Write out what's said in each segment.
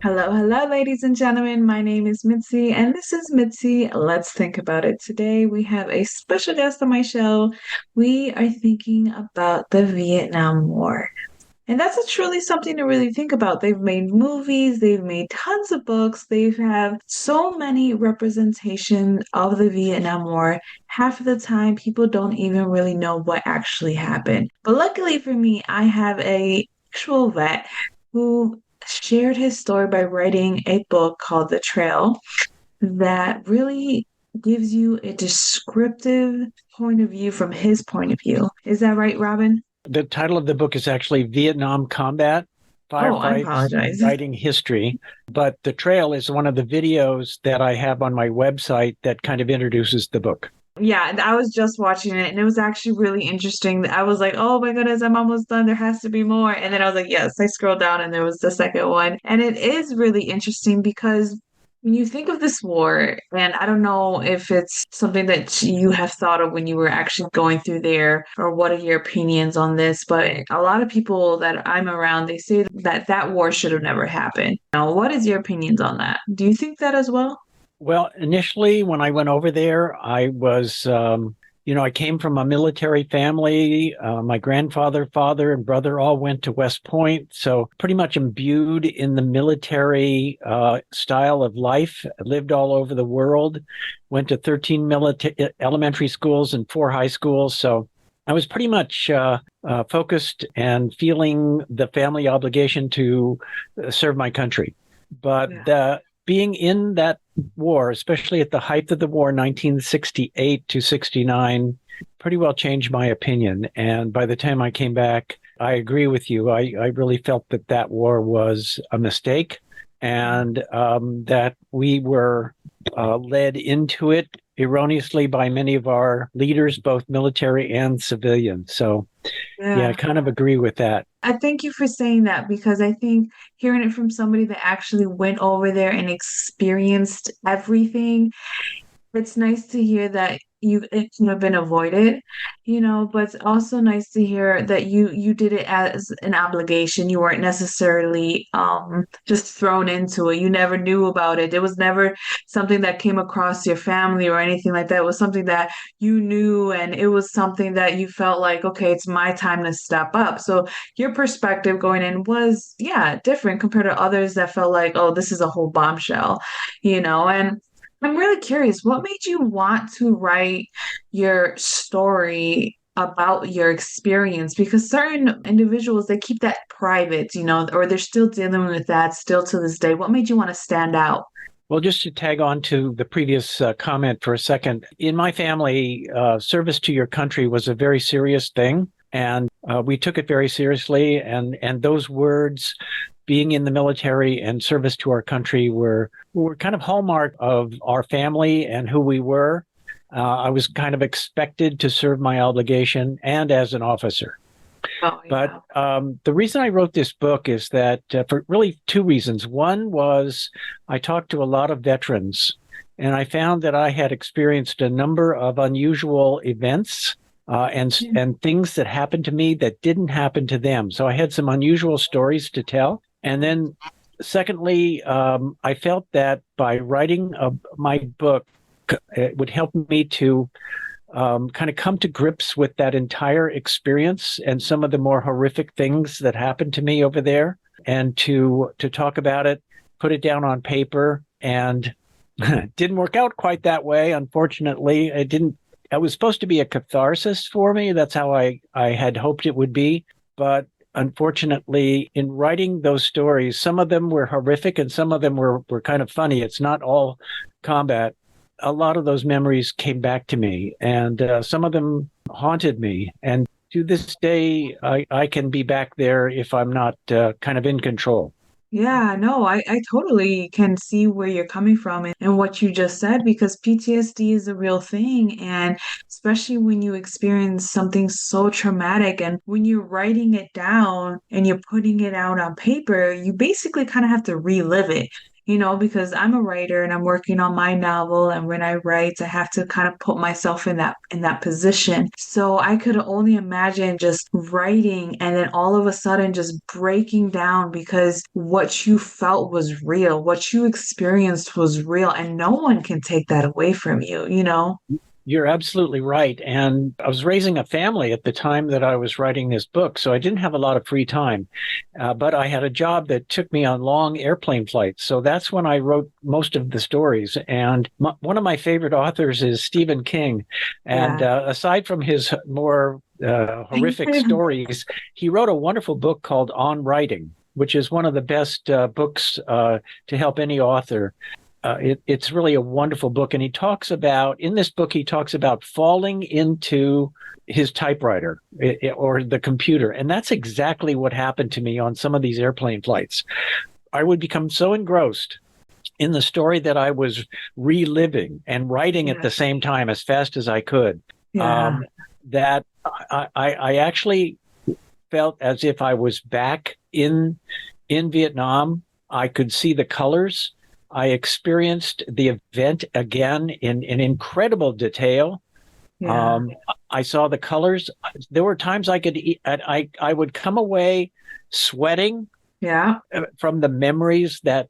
Hello, hello, ladies and gentlemen. My name is Mitzi, and this is Mitzi. Let's think about it. Today, we have a special guest on my show. We are thinking about the Vietnam War. And that's truly something to really think about. They've made movies, they've made tons of books, they've had so many representation of the Vietnam War. Half of the time, people don't even really know what actually happened. But luckily for me, I have a actual vet who shared his story by writing a book called The Trail that really gives you a descriptive point of view from his point of view. Is that right, Robin? The title of the book is actually Vietnam Combat, Oh, I Firefights, apologize. Writing History. But The Trail is one of the videos that I have on my website that kind of introduces the book. Yeah, and I was just watching it and it was actually really interesting. I was like, oh my goodness, I'm almost done. There has to be more. And then I was like, yes, I scrolled down and there was the second one. And it is really interesting because when you think of this war, and I don't know if it's something that you have thought of when you were actually going through there, or what are your opinions on this, but a lot of people that I'm around, they say that that war should have never happened. Now, what is your opinions on that? Do you think that as well? Well, initially, when I went over there, I came from a military family. My grandfather, father, and brother all went to West Point. So pretty much imbued in the military style of life. I lived all over the world, went to 13 elementary schools and 4 high schools. So I was pretty much focused and feeling the family obligation to serve my country. But Yeah. being in that war, especially at the height of the war, 1968 to 69, pretty well changed my opinion. And by the time I came back, I agree with you. I really felt that that war was a mistake and that we were led into it erroneously by many of our leaders, both military and civilian. So, yeah, I Yeah. kind of agree with that. I thank you for saying that because I think hearing it from somebody that actually went over there and experienced everything, it's nice to hear that it could have been avoided, but it's also nice to hear that you did it as an obligation. You weren't necessarily just thrown into it. You never knew about it. It was never something that came across your family or anything like that. It was something that you knew and it was something that you felt like, okay, it's my time to step up. So your perspective going in was, yeah, different compared to others that felt like, oh, this is a whole bombshell, and I'm really curious, what made you want to write your story about your experience? Because certain individuals, they keep that private, or they're still dealing with that still to this day. What made you want to stand out? Well, just to tag on to the previous comment for a second, in my family, service to your country was a very serious thing, and we took it very seriously. And those words, being in the military and service to our country, were kind of hallmark of our family and who we were. I was kind of expected to serve my obligation and as an officer. Oh, But yeah. the reason I wrote this book is that for really two reasons. One was I talked to a lot of veterans, and I found that I had experienced a number of unusual events and things that happened to me that didn't happen to them. So I had some unusual stories to tell. And then, secondly, I felt that by writing my book, it would help me to kind of come to grips with that entire experience and some of the more horrific things that happened to me over there, and to talk about it, put it down on paper, and it didn't work out quite that way. Unfortunately, it didn't. It was supposed to be a catharsis for me. That's how I had hoped it would be, but unfortunately, in writing those stories, some of them were horrific and some of them were kind of funny. It's not all combat. A lot of those memories came back to me, and some of them haunted me. And to this day, I can be back there if I'm not kind of in control. Yeah, no, I totally can see where you're coming from and what you just said because PTSD is a real thing. And especially when you experience something so traumatic and when you're writing it down and you're putting it out on paper, you basically kind of have to relive it. because I'm a writer and I'm working on my novel. And when I write, I have to kind of put myself in that position. So I could only imagine just writing and then all of a sudden just breaking down because what you felt was real, what you experienced was real, and no one can take that away from you. You're absolutely right. And I was raising a family at the time that I was writing this book, so I didn't have a lot of free time. But I had a job that took me on long airplane flights. So that's when I wrote most of the stories. And one of my favorite authors is Stephen King. And Yeah. aside from his more horrific stories, he wrote a wonderful book called On Writing, which is one of the best books to help any author. It's really a wonderful book. And in this book, he talks about falling into his typewriter or the computer. And that's exactly what happened to me on some of these airplane flights. I would become so engrossed in the story that I was reliving and writing at Yeah. the same time as fast as I could, Yeah. that I actually felt as if I was back in Vietnam. I could see the colors. I experienced the event again in incredible detail. Yeah. I saw the colors. There were times I would come away sweating Yeah. from the memories that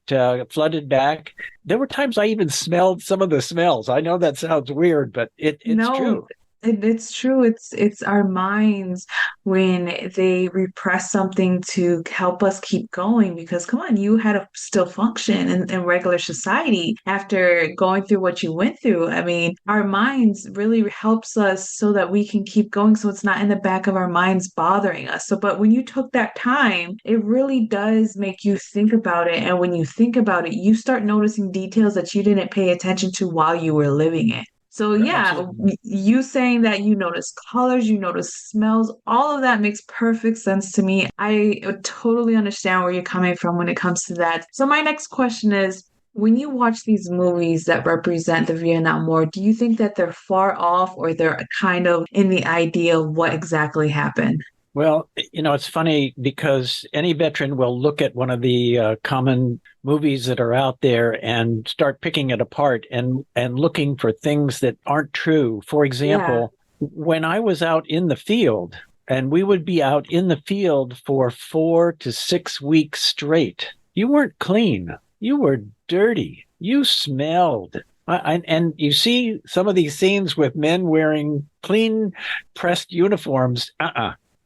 flooded back. There were times I even smelled some of the smells. I know that sounds weird, but it's No, true. it's true. It's our minds when they repress something to help us keep going. Because come on, you had to still function in regular society after going through what you went through. I mean, our minds really helps us so that we can keep going. So it's not in the back of our minds bothering us. So, but when you took that time, it really does make you think about it. And when you think about it, you start noticing details that you didn't pay attention to while you were living it. So You're yeah, absolutely right. you saying that you notice colors, you notice smells, all of that makes perfect sense to me. I totally understand where you're coming from when it comes to that. So my next question is, when you watch these movies that represent the Vietnam War, do you think that they're far off or they're kind of in the idea of what exactly happened? Well, it's funny because any veteran will look at one of the common movies that are out there and start picking it apart and looking for things that aren't true. For Yeah, example, when I was out in the field, and we would be out in the field for 4 to 6 weeks straight, you weren't clean. You were dirty. You smelled. And you see some of these scenes with men wearing clean pressed uniforms.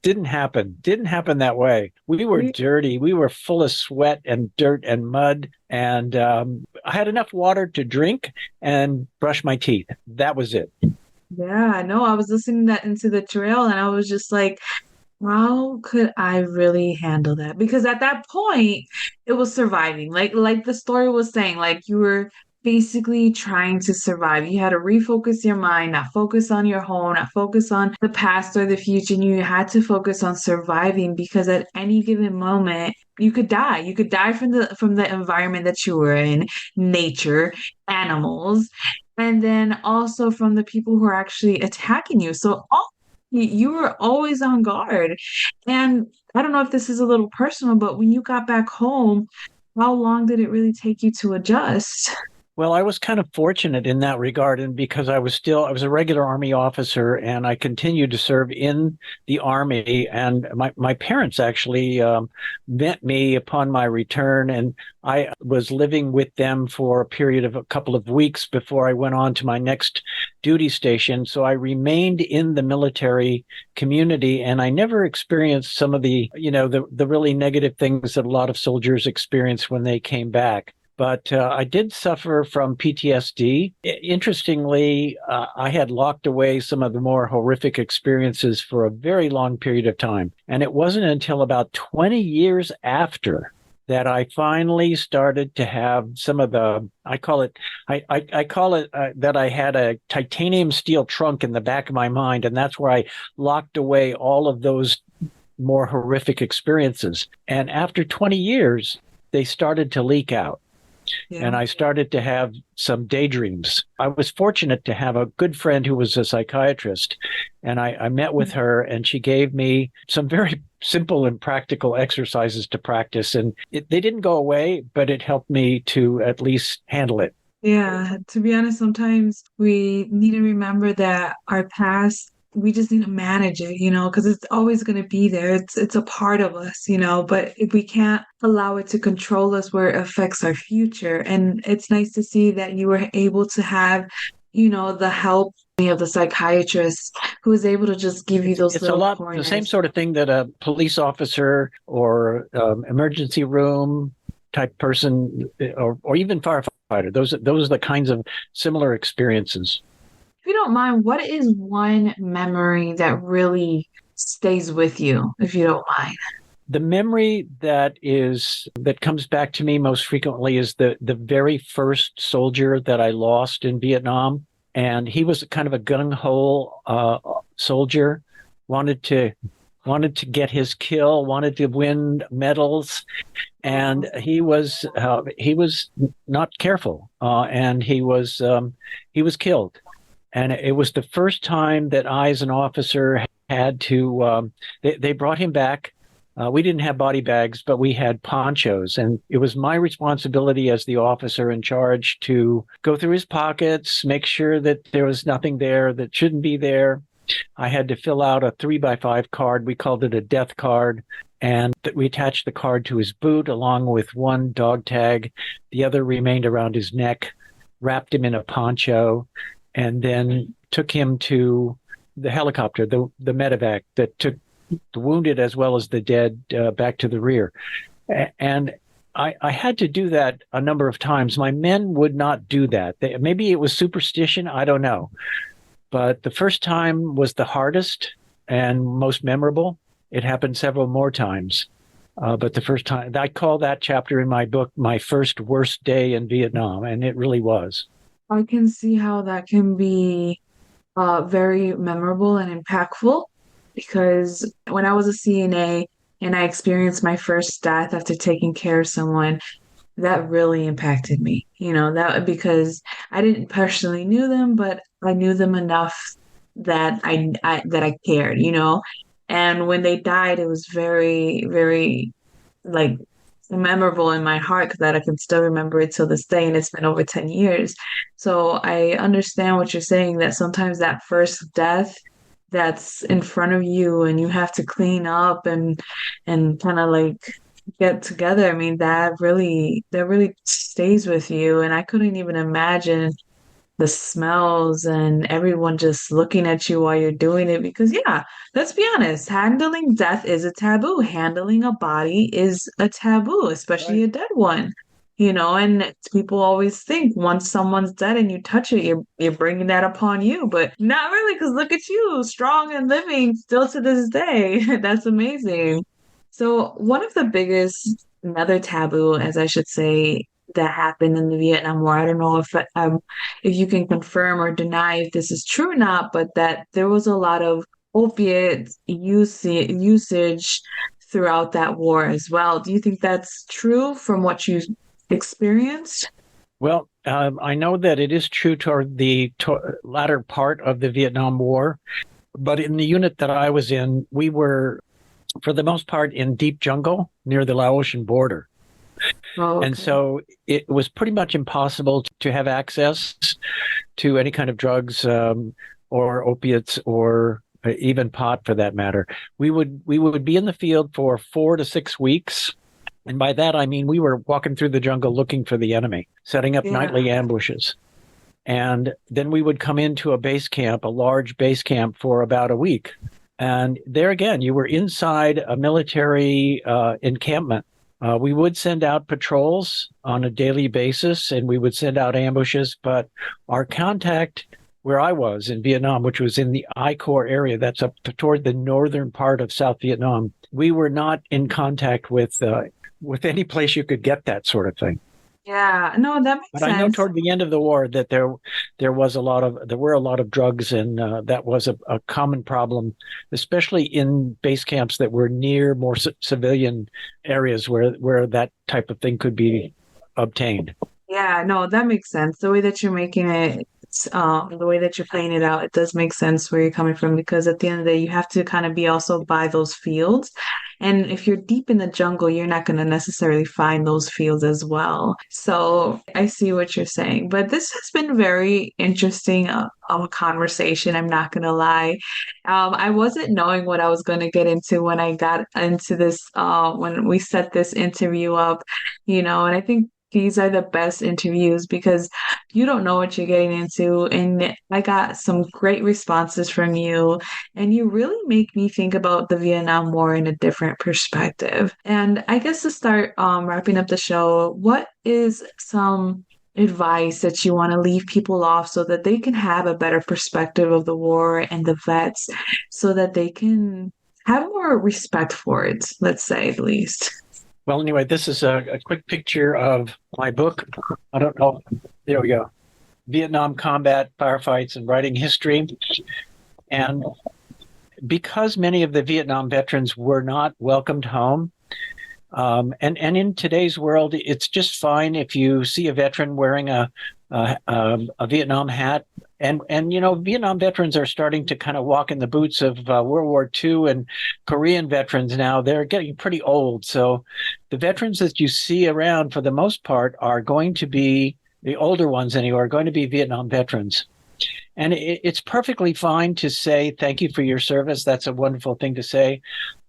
Didn't happen. Didn't happen that way. We were we, dirty. We were full of sweat and dirt and mud. And I had enough water to drink and brush my teeth. That was it. yeah, no, I was listening that into the trail and I was just like, how could I really handle that? Because at that point, it was surviving. Like the story was saying, like you were basically trying to survive. You had to refocus your mind, not focus on your home, not focus on the past or the future. And you had to focus on surviving because at any given moment, you could die. You could die from the environment that you were in, nature, animals, and then also from the people who are actually attacking you. So all you were always on guard. And I don't know if this is a little personal, but when you got back home, how long did it really take you to adjust? Well, I was kind of fortunate in that regard, and because I was a regular Army officer, and I continued to serve in the Army. And my parents actually met me upon my return, and I was living with them for a period of a couple of weeks before I went on to my next duty station. So I remained in the military community, and I never experienced some of the really negative things that a lot of soldiers experienced when they came back. But I did suffer from PTSD. Interestingly, I had locked away some of the more horrific experiences for a very long period of time. And it wasn't until about 20 years after that I finally started to have some of I call it that I had a titanium steel trunk in the back of my mind. And that's where I locked away all of those more horrific experiences. And after 20 years, they started to leak out. Yeah. And I started to have some daydreams. I was fortunate to have a good friend who was a psychiatrist, and I met with her, and she gave me some very simple and practical exercises to practice. And they didn't go away, but it helped me to at least handle it. Yeah, to be honest, sometimes we need to remember that our past, we just need to manage it, because it's always going to be there. It's a part of us, but if we can't allow it to control us where it affects our future. And it's nice to see that you were able to have, the help of the psychiatrist who was able to just give you those It's a little lot the same pointers. sort of thing that a police officer or emergency room type person or even firefighter. Those are the kinds of similar experiences. If you don't mind, what is one memory that really stays with you, if you don't mind? The memory that comes back to me most frequently is the very first soldier that I lost in Vietnam, and he was kind of a gung-ho soldier, wanted to get his kill, wanted to win medals, and he was not careful, and he was killed. And it was the first time that I, as an officer, had to. They brought him back. We didn't have body bags, but we had ponchos, and it was my responsibility as the officer in charge to go through his pockets, make sure that there was nothing there that shouldn't be there. I had to fill out a 3x5 card. We called it a death card. And we attached the card to his boot along with one dog tag. The other remained around his neck, wrapped him in a poncho, and then took him to the helicopter, the medevac that took the wounded as well as the dead back to the rear. And I had to do that a number of times. My men would not do that. Maybe it was superstition. I don't know. But the first time was the hardest and most memorable. It happened several more times. But the first time, I call that chapter in my book, My First Worst Day in Vietnam. And it really was. I can see how that can be very memorable and impactful because when I was a CNA and I experienced my first death after taking care of someone, that really impacted me. That because I didn't personally knew them, but I knew them enough that I cared, And when they died, it was very, very like memorable in my heart because I can still remember it till this day, and it's been over 10 years. So I understand what you're saying that sometimes that first death that's in front of you and you have to clean up and kind of like get together. I mean, that really stays with you. And I couldn't even imagine the smells and everyone just looking at you while you're doing it because yeah, let's be honest, handling death is a taboo. Handling a body is a taboo, especially Right. a dead one. And people always think once someone's dead and you touch it, you're bringing that upon you, but not really, because look at you, strong and living still to this day. That's amazing. So one of the biggest, another taboo, as I should say, that happened in the Vietnam War. I don't know if you can confirm or deny if this is true or not, but that there was a lot of opiate usage throughout that war as well. Do you think that's true from what you experienced? Well, I know that it is true toward the latter part of the Vietnam War, but in the unit that I was in, we were, for the most part, in deep jungle near the Laotian border. Oh, And okay. so it was pretty much impossible to have access to any kind of drugs or opiates or even pot for that matter. We would be in the field for 4 to 6 weeks. And by that, I mean we were walking through the jungle looking for the enemy, setting up Yeah. nightly ambushes. And then we would come into a base camp, a large base camp for about a week. And there again, you were inside a military encampment. We would send out patrols on a daily basis and we would send out ambushes, but our contact where I was in Vietnam, which was in the I Corps area, that's up toward the northern part of South Vietnam, we were not in contact with any place you could get that sort of thing. Yeah. No, that makes But I know sense. toward the end of the war that there were a lot of drugs, and that was a common problem, especially in base camps that were near more civilian areas where that type of thing could be obtained. Yeah, no, that makes sense. The way that you're making it the way that you're playing it out, it does make sense where you're coming from because at the end of the day, you have to kind of be also by those fields. And if you're deep in the jungle, you're not going to necessarily find those fields as well. So I see what you're saying. But this has been very interesting of a conversation. I'm not going to lie. I wasn't knowing what I was going to get into when I got into this, when we set this interview up, and I think these are the best interviews because you don't know what you're getting into. And I got some great responses from you, and you really make me think about the Vietnam War in a different perspective. And I guess to start wrapping up the show, what is some advice that you want to leave people off so that they can have a better perspective of the war and the vets so that they can have more respect for it, let's say at least? Well, anyway, this is a quick picture of my book. I don't know. There we go. Vietnam Combat, Firefights, and Writing History. And because many of the Vietnam veterans were not welcomed home, and in today's world, it's just fine if you see a veteran wearing a Vietnam hat. And Vietnam veterans are starting to kind of walk in the boots of World War II, and Korean veterans now, they're getting pretty old. So the veterans that you see around, for the most part, are going to be, the older ones anyway, are going to be Vietnam veterans. And it's perfectly fine to say, thank you for your service. That's a wonderful thing to say.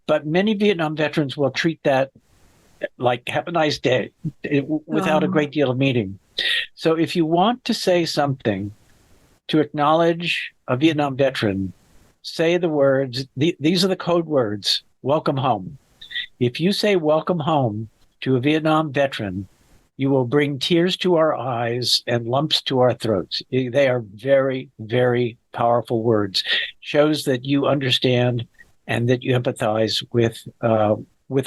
But many Vietnam veterans will treat that like, have a nice day, without a great deal of meaning. So if you want to say something to acknowledge a Vietnam veteran, say the words, these are the code words, welcome home. If you say welcome home to a Vietnam veteran, you will bring tears to our eyes and lumps to our throats. They are very, very powerful words. Shows that you understand and that you empathize with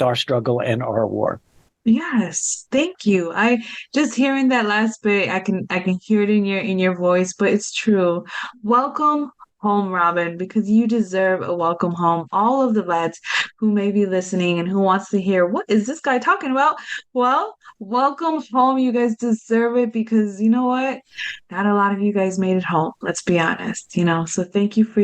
our struggle and our war. Yes, thank you. I just hearing that last bit, I can hear it in your voice, but it's true. Welcome home, Robin, because you deserve a welcome home. All of the vets who may be listening and who wants to hear, what is this guy talking about? Well, welcome home. You guys deserve it because you know what? Not a lot of you guys made it home. Let's be honest. So thank you for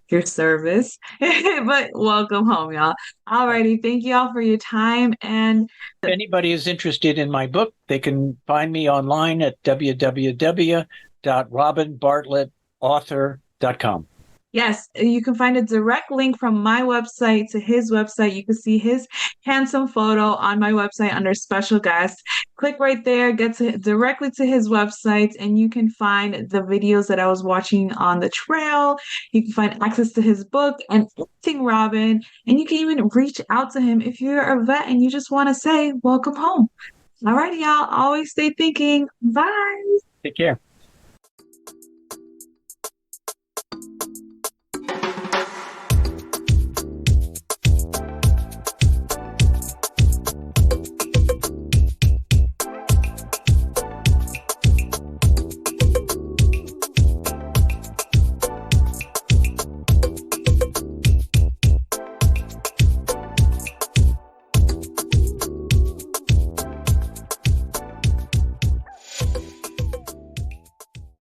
your service, but welcome home, y'all. Alrighty, thank you all for your time. And if anybody is interested in my book, they can find me online at www.robinbartlettauthor.com. yes, you can find a direct link from my website to his website. You can see his handsome photo on my website under special guest. Click right there, get directly to his website, and you can find the videos that I was watching on the trail. You can find access to his book and everything, Robin. And you can even reach out to him if you're a vet and you just want to say, welcome home. All right, y'all. Always stay thinking. Bye. Take care.